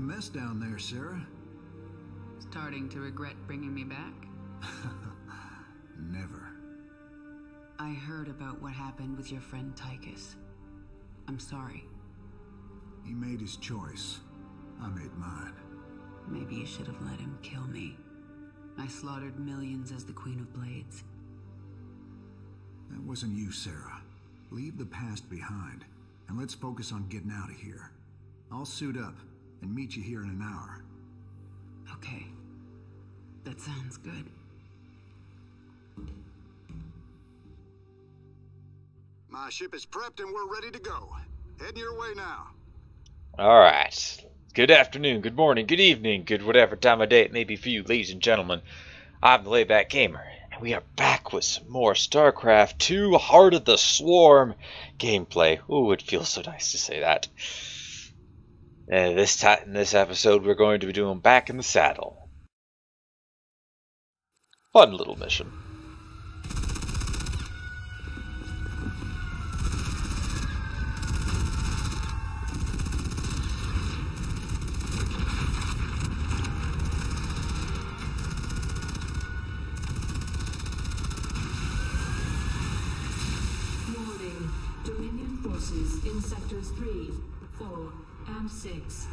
mess down there, Sarah. Starting to regret bringing me back? Never. I heard about what happened with your friend Tychus. I'm sorry. He made his choice. I made mine. Maybe you should have let him kill me. I slaughtered millions as the Queen of Blades. That wasn't you, Sarah. Leave the past behind, and let's focus on getting out of here. I'll suit up and meet you here in an hour. Okay. That sounds good. My ship is prepped and we're ready to go. Heading your way now. Alright. Good afternoon, good morning, good evening, good whatever time of day it may be for you, ladies and gentlemen. I'm the Layback Gamer, and we are back with some more StarCraft 2 Heart of the Swarm gameplay. Ooh, it feels so nice to say that. And in this episode, we're going to be doing Back in the Saddle. Fun little mission. In sectors 3, 4, and 6.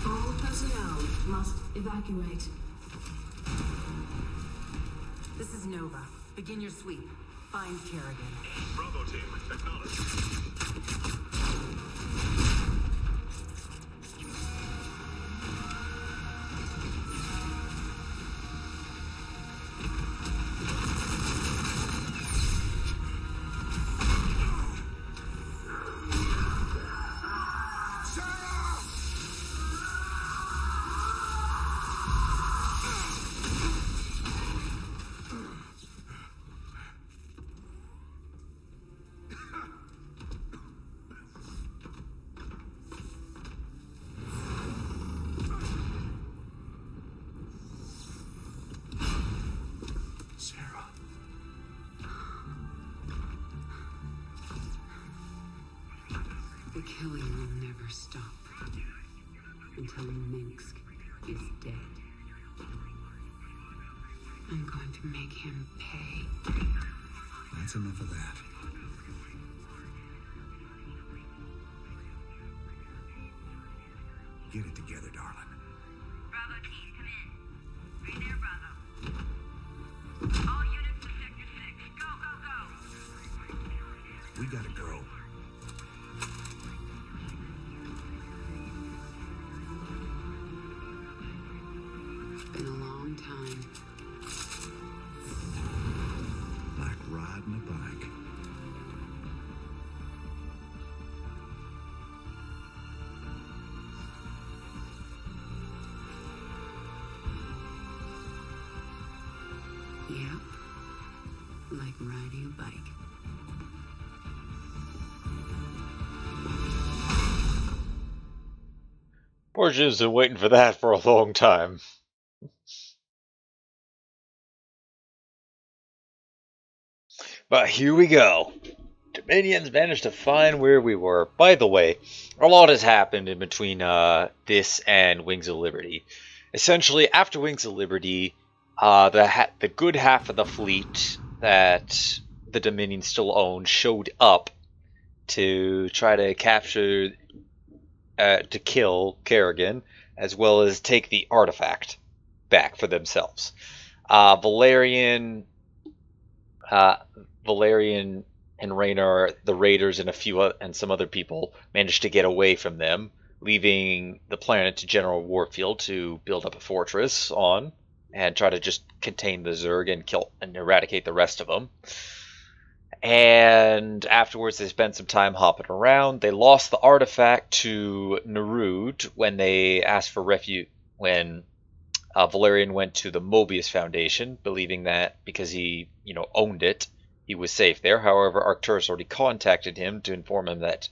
All personnel must evacuate. This is Nova. Begin your sweep. Find Kerrigan. Bravo team, acknowledge. The killing will never stop until Minsk is dead. I'm going to make him pay. That's enough of that. Get it together, darling. Bravo team, come in. Right there, Bravo. All units to sector 6. Go, go, go. We gotta go. It's been a long time. Like riding a bike. Yep. Like riding a bike. Poor Jim's been waiting for that for a long time. But here we go. Dominions managed to find where we were. By the way, a lot has happened in between this and Wings of Liberty. Essentially, after Wings of Liberty, the good half of the fleet that the Dominion still owned showed up to try to capture, to kill Kerrigan, as well as take the artifact back for themselves. Valerian and Raynar, the raiders, and some other people managed to get away from them, leaving the planet to General Warfield to build up a fortress on and try to just contain the Zerg and kill and eradicate the rest of them. And afterwards, they spent some time hopping around. They lost the artifact to Nerud when they asked for refuge. When Valerian went to the Mobius Foundation, believing that because he, owned it, he was safe there. However, Arcturus already contacted him to inform him that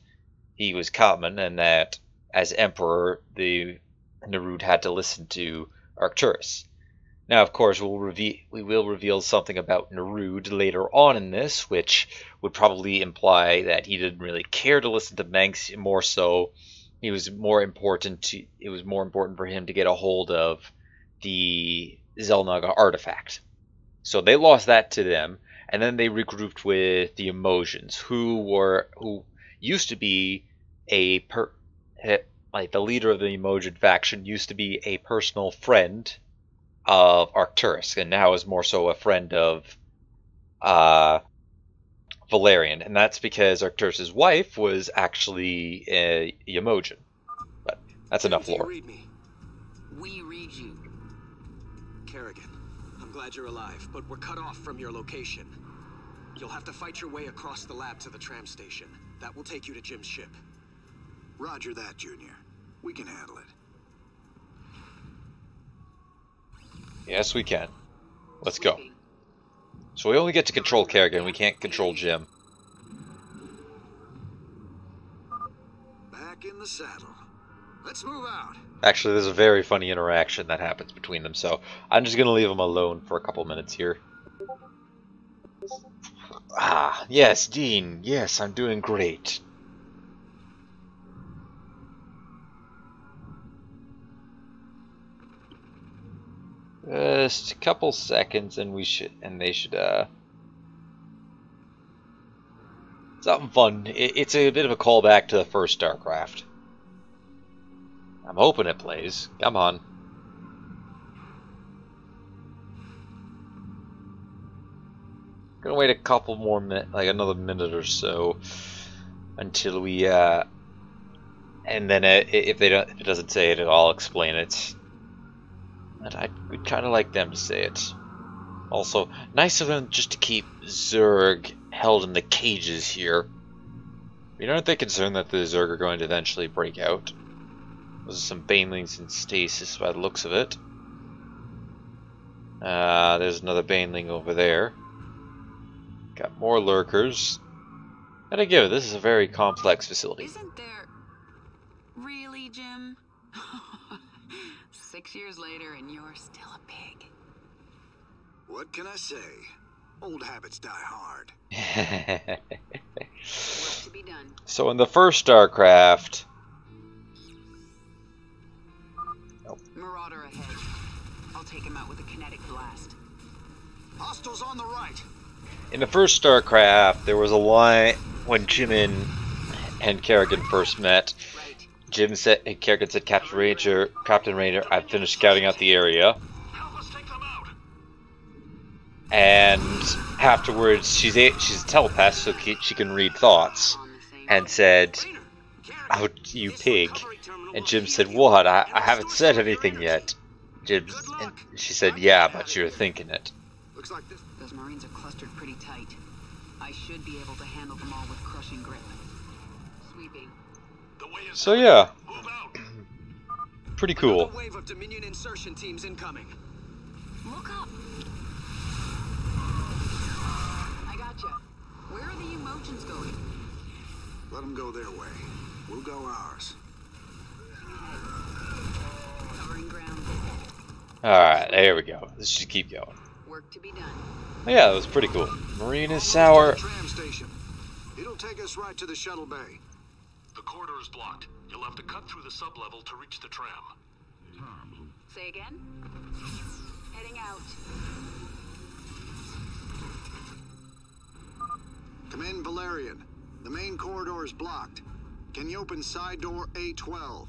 he was common and that, as Emperor, the Nerud had to listen to Arcturus. Now, of course, we will reveal something about Nerud later on in this, which would probably imply that he didn't really care to listen to Manx. More so, it was more important for him to get a hold of the Zelnaga artifact. So they lost that to them, and then they regrouped with the Emotions, who used to be like the leader of the Emotion faction used to be a personal friend of Arcturus, and now is more so a friend of Valerian, and that's because Arcturus' wife was actually a Emotion. But that's enough lore. Read me. We read you. Kerrigan, I'm glad you're alive, but we're cut off from your location. You'll have to fight your way across the lab to the tram station. That will take you to Jim's ship. Roger that, Junior. We can handle it. Yes, we can. Let's go. So we only get to control Kerrigan, we can't control Jim. Back in the saddle. Let's move out. Actually, there's a very funny interaction that happens between them, so I'm just going to leave them alone for a couple minutes here. Ah, yes, Dean. Yes, I'm doing great. Just a couple seconds, and they should, something fun. It's a bit of a callback to the first StarCraft. I'm hoping it plays. Come on. Gonna wait a couple more minutes, like another minute or so, until we, and then if it doesn't say it, I'll explain it. And we'd kind of like them to say it. Also, nice of them just to keep Zerg held in the cages here. Aren't they concerned that the Zerg are going to eventually break out? Those are some banelings in stasis by the looks of it. There's another baneling over there. Got more lurkers. Gotta give it, this is a very complex facility. Isn't there... Really, Jim? 6 years later and you're still a pig. What can I say? Old habits die hard. Work to be done. So in the first StarCraft... Marauder ahead. I'll take him out with a kinetic blast. Hostiles on the right. In the first StarCraft, there was a line when Jim and Kerrigan first met. Kerrigan said, Captain Ranger, I've finished scouting out the area. Help us take them out. And afterwards, she's a telepath, so she can read thoughts, and said, "Oh, you pig." And Jim said, "What? I haven't said anything yet." And she said, "Yeah, but you're thinking it." Looks like this. Those Marines are clustered pretty tight. I should be able to handle them all with crushing grip. Sweeping. The way is So yeah, move out. pretty cool. Another wave of Dominion insertion teams incoming. Look up! I gotcha. Where are the Emotions going? Let them go their way. We'll go ours. Covering ground. Alright, there we go. Let's just keep going. Work to be done. Yeah, that was pretty cool. Marine is sour. Tram station. It'll take us right to the shuttle bay. The corridor is blocked. You'll have to cut through the sublevel to reach the tram. Say again? Heading out. Come in, Valerian. The main corridor is blocked. Can you open side door A12?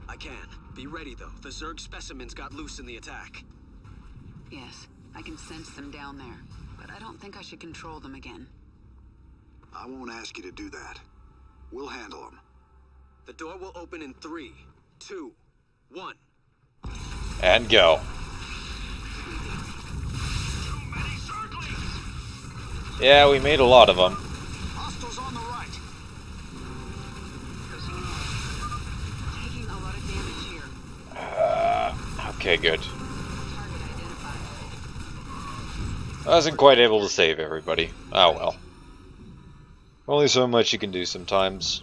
I can. Be ready, though. The Zerg specimens got loose in the attack. Yes, I can sense them down there, but I don't think I should control them again. I won't ask you to do that. We'll handle them. The door will open in 3, 2, 1. And go. Yeah, we made a lot of them. Hostiles on the right. Pushing ahead. Taking a lot of damage here. Okay, good. Target identified. I wasn't quite able to save everybody. Oh well. Only so much you can do sometimes.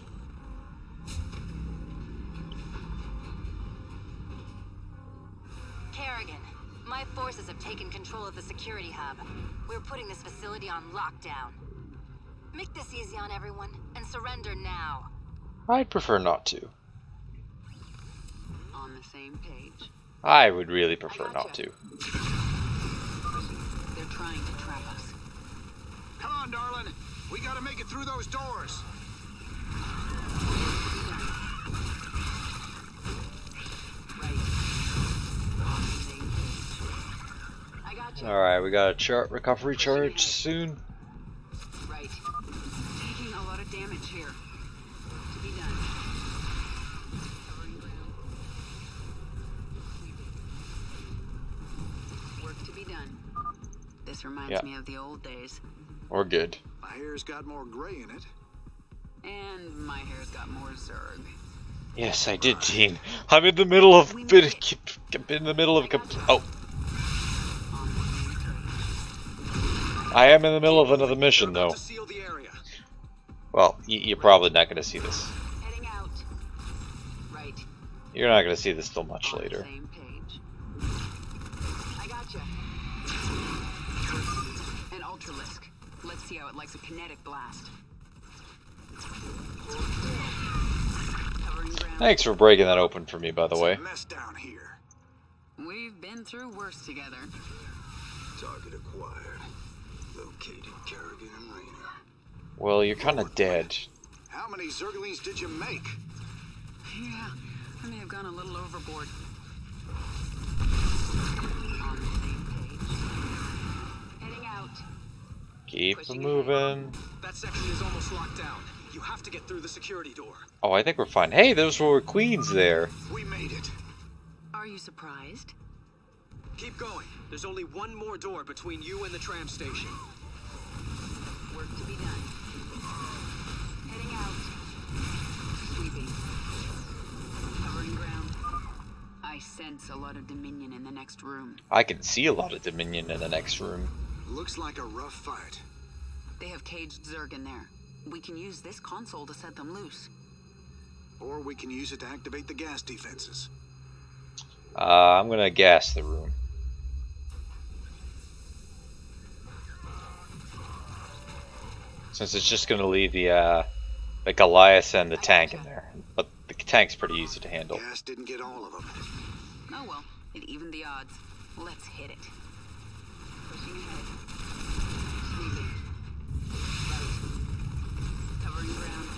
Kerrigan, taken control of the security hub. We're putting this facility on lockdown. Make this easy on everyone, and surrender now. I'd prefer not to. On the same page. I would really prefer not to. They're trying to trap us. Come on, darling. We gotta make it through those doors. Right. On the same page. I got you. Alright, we got a recovery charge soon. Right. Taking a lot of damage here. To be done. Covering ground. Work to be done. This reminds me of the old days. We're good. My hair's got more gray in it. And my hair's got more Zerg. Yes, I did, Dean. I'm in the middle of oh. On the same page. I am in the middle of another mission, They're about though. to seal the area. Well, you're probably not going to see this. Heading out. Right. You're not going to see this till much On the later. same page. I gotcha. An Ultralisk. Let's see how it likes a kinetic blast. Covering ground. Thanks for breaking that open for me, by the way. It's a mess down here. We've been through worse together. Target acquired. Located Kerrigan and Rayner. Well, you're kind of dead. How many Zerglings did you make? Yeah, I may have gone a little overboard. On the same page. Heading out. Keep moving. That section is almost locked down. You have to get through the security door. Oh, I think we're fine. Hey, those were queens there. We made it. Are you surprised? Keep going. There's only one more door between you and the tram station. Work to be done. Heading out. Sweeping. Covering ground. I sense a lot of Dominion in the next room. I can see a lot of Dominion in the next room. Looks like a rough fight. They have caged Zerg in there. We can use this console to set them loose. Or we can use it to activate the gas defenses. I'm gonna gas the room. Since it's just gonna leave the Goliath and the tank in there. But the tank's pretty easy to handle. Gas didn't get all of them. Oh well, it evened the odds. Let's hit it. Pushing ahead. Sweeping. Right. Covering ground.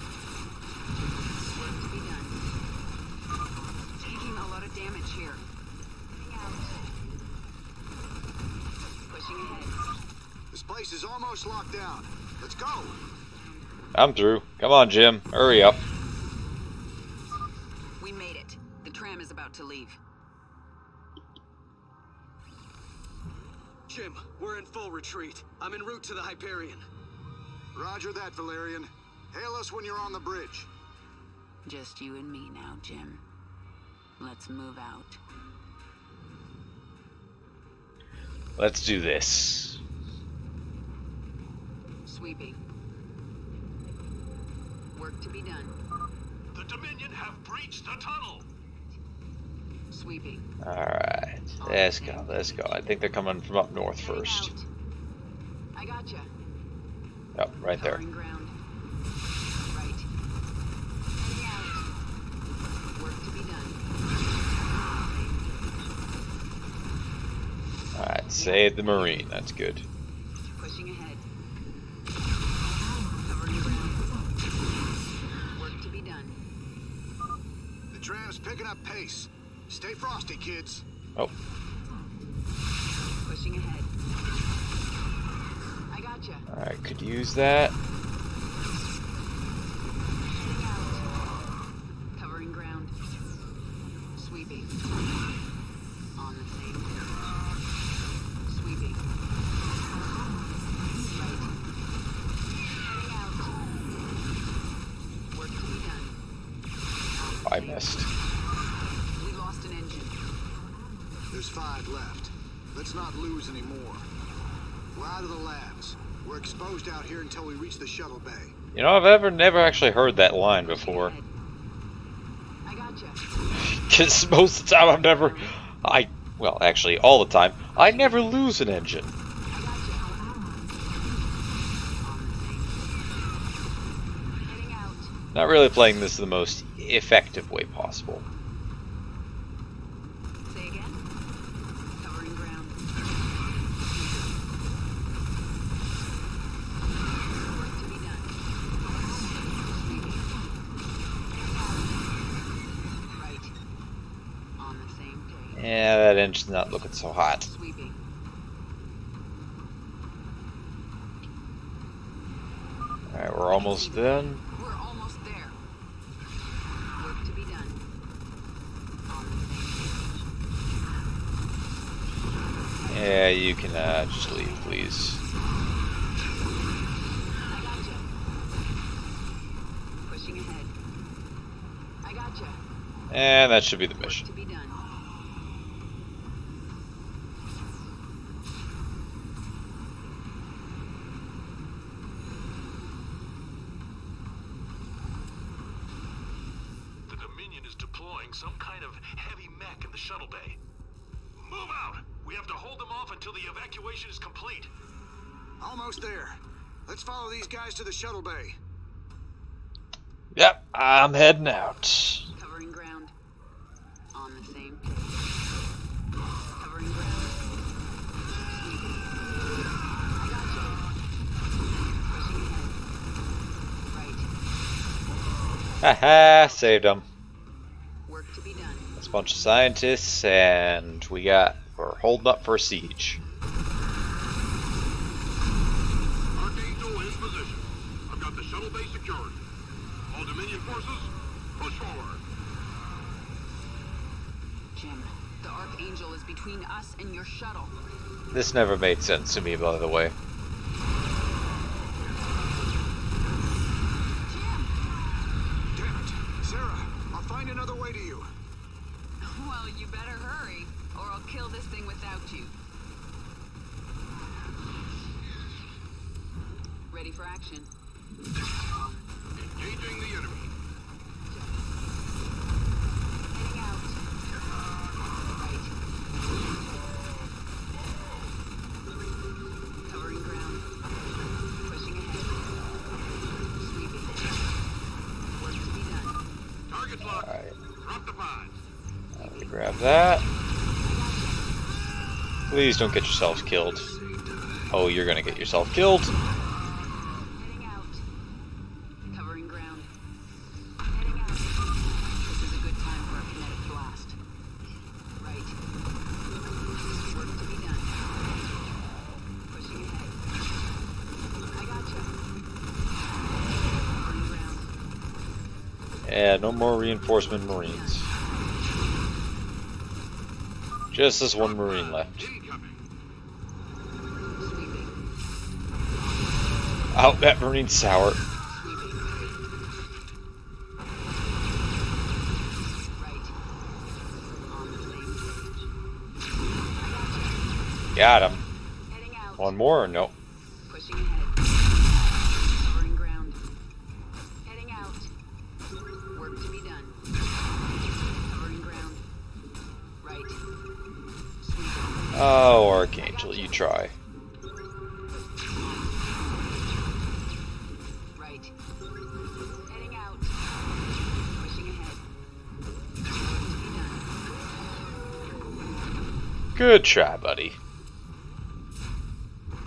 Work to be done. Taking a lot of damage here. Heading out. Pushing ahead. This place is almost locked down. Let's go. I'm through. Come on, Jim. Hurry up. We made it. The tram is about to leave. Jim, we're in full retreat. I'm en route to the Hyperion. Roger that, Valerian. Hail us when you're on the bridge. Just you and me now, Jim. Let's move out. Let's do this. Sweeping. Work to be done. The Dominion have breached the tunnel. Sweeping. Alright. Let's go. Let's go. I think they're coming from up north Heading first. out. I gotcha. Yep, right there. Covering ground. Right. Heading out. Work to be done. Alright, save the Marine. That's good. Pushing ahead. Covering ground. Work to be done. The tram's picking up pace. Stay frosty, kids. Oh, Pushing ahead. I gotcha. alright, could use that. Heading out. Covering ground. Sweeping. On the same page. Sweeping. Right. Heading out. Work to be done. I missed. We lost an engine. There's 5 left. Let's not lose any more. We're out of the labs. We're exposed out here until we reach the shuttle bay. You know, I've never actually heard that line before. I gotcha. Because most of the time well, actually, all the time, I never lose an engine. Not really playing this the most effective way possible. Say again? Covering ground. Work to be done. Right. On the same page. Yeah, that engine's not looking so hot. Sweeping. Alright, we're almost done. We're almost there. Work to be done. On the same page. Yeah, you can just leave, please. I gotcha. Pushing ahead. I gotcha. And that should be the Work mission. to be done. The Dominion is deploying some kind of heavy mech in the shuttle bay. Move out! We have to hold them off until the evacuation is complete. Almost there. Let's follow these guys to the shuttle bay. Yep, I'm heading out. Covering ground. On the same page. Covering ground. Sweeping. I gotcha. Pushing ahead. Right. Haha, saved them. Work to be done. That's a bunch of scientists, and we're holding up for a siege. Archangel in position. I've got the shuttle bay secured. All Dominion forces, push forward. Jim, the Archangel is between us and your shuttle. This never made sense to me, by the way. Damn it. Sarah, I'll find another way to you. Well, you better hurry, or I'll kill this thing without you. Ready for action. Engaging the enemy. Heading out. Right. Covering ground. Pushing ahead. Sweeping. Work to be done. Target's locked. Alright, Drop the pods. let me grab that. Please don't get yourselves killed. Oh, you're gonna get yourself killed. Heading out. Covering ground. Heading out. This is a good time for a kinetic blast. Right. Work to be done. Pushing ahead. I gotcha. Covering ground. Yeah, no more reinforcement Marines. Just this one Marine left. Incoming. Sweeping. Oh, that Marine's sour. Sweeping. Right. On the same page. I gotcha. Got him. Heading out. One more or no? Pushing ahead. Covering ground. Heading out. Work to be done. Covering ground. Right. Sweeping. Oh, Archangel, you try. Right. Heading out. Pushing ahead. Work to be done. Good try, buddy.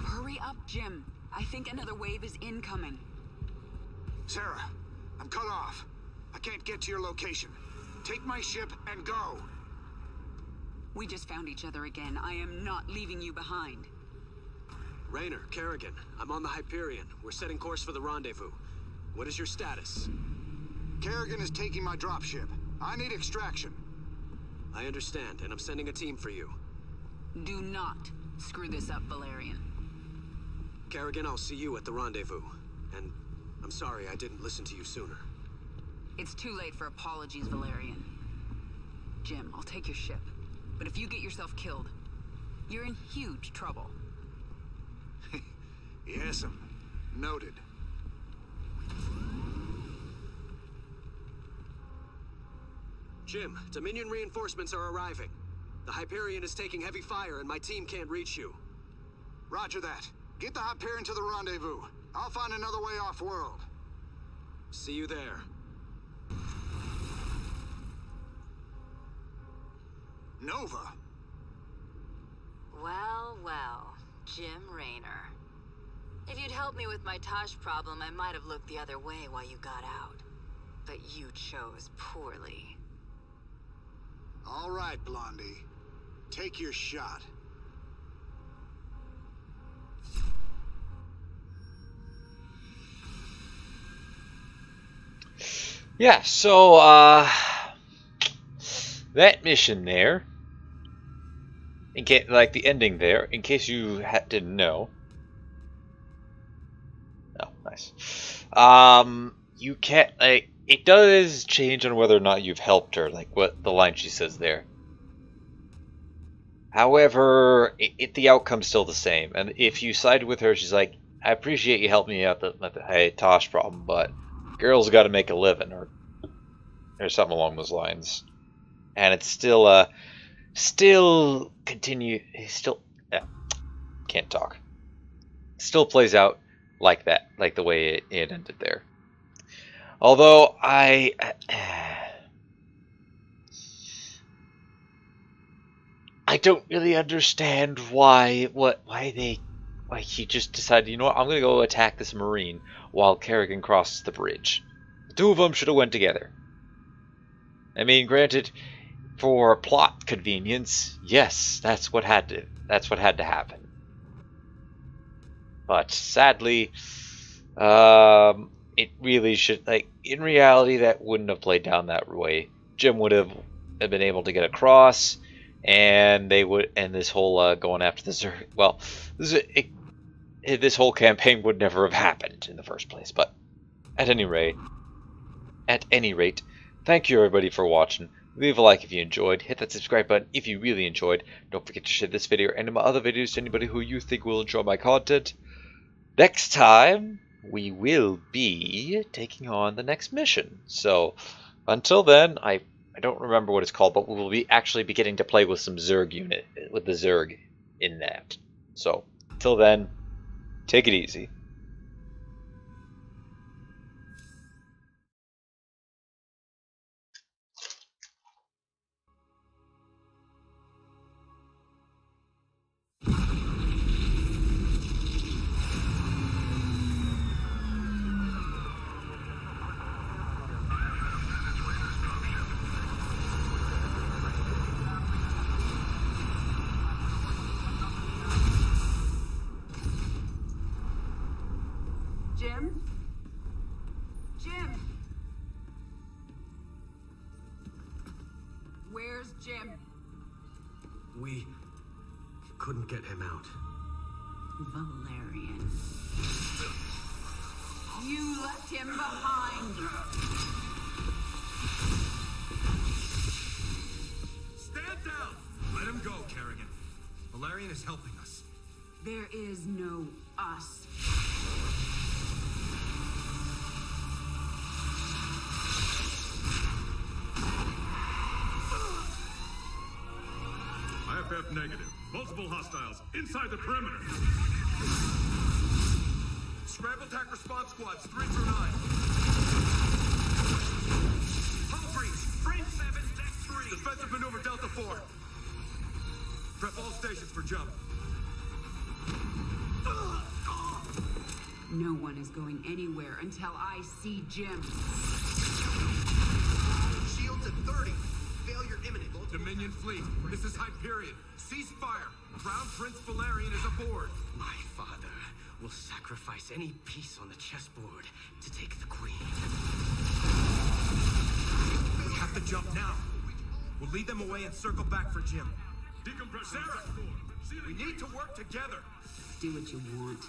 Hurry up, Jim. I think another wave is incoming. Sarah, I'm cut off. I can't get to your location. Take my ship and go. We just found each other again. I am not leaving you behind. Raynor, Kerrigan, I'm on the Hyperion. We're setting course for the rendezvous. What is your status? Kerrigan is taking my dropship. I need extraction. I understand, and I'm sending a team for you. Do not screw this up, Valerian. Kerrigan, I'll see you at the rendezvous. And I'm sorry I didn't listen to you sooner. It's too late for apologies, Valerian. Jim, I'll take your ship. But if you get yourself killed, you're in huge trouble. Yes, noted. Jim, Dominion reinforcements are arriving. The Hyperion is taking heavy fire and my team can't reach you. Roger that. Get the Hyperion to the rendezvous. I'll find another way off-world. See you there. Nova. Well, well, Jim Raynor. If you'd helped me with my Tosh problem, I might have looked the other way while you got out. But you chose poorly. All right, Blondie. Take your shot. Yeah, so, that mission there, in case, like the ending there, in case you didn't know. Oh, nice. You can't, like, it does change on whether or not you've helped her, like what the line she says there. However, the outcome's still the same, and if you side with her, she's like, I appreciate you helping me out with the Tosh problem, but girls got to make a living, or something along those lines. And it's still, can't talk. Still plays out like that, like the way it ended there. Although I don't really understand why he just decided, you know what, I'm gonna go attack this Marine while Kerrigan crosses the bridge. The two of them should have went together. I mean, granted, for plot convenience, yes, that's what had to happen. But sadly, it really should, like, in reality, that wouldn't have played down that way. Jim would have been able to get across, and this whole going after the Zerg, well, this whole campaign would never have happened in the first place. But at any rate, thank you everybody for watching. Leave a like if you enjoyed. Hit that subscribe button if you really enjoyed. Don't forget to share this video and my other videos to anybody who you think will enjoy my content. Next time, we will be taking on the next mission. So, until then, I don't remember what it's called, but we will actually be getting to play with some Zerg with the Zerg in that. So, until then, take it easy. Jim? Jim? Where's Jim? We couldn't get him out. Valerian. You left him behind. Stand down! Let him go, Kerrigan. Valerian is helping us. There is no us. IFF negative. Multiple hostiles inside the perimeter. Scramble attack response squads 3 through 9. Hull breach. Frame 7, deck 3. Defensive maneuver Delta 4. Prep all stations for jump. No one is going anywhere until I see Jim. Shields at 30. Failure imminent. Dominion fleet, this is Hyperion. Cease fire. Crown Prince Valerian is aboard. My father will sacrifice any piece on the chessboard to take the queen. We have to jump now. We'll lead them away and circle back for Jim. Decompress. Sarah, we need to work together. Do what you want.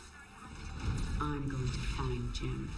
I'm going to find Jim.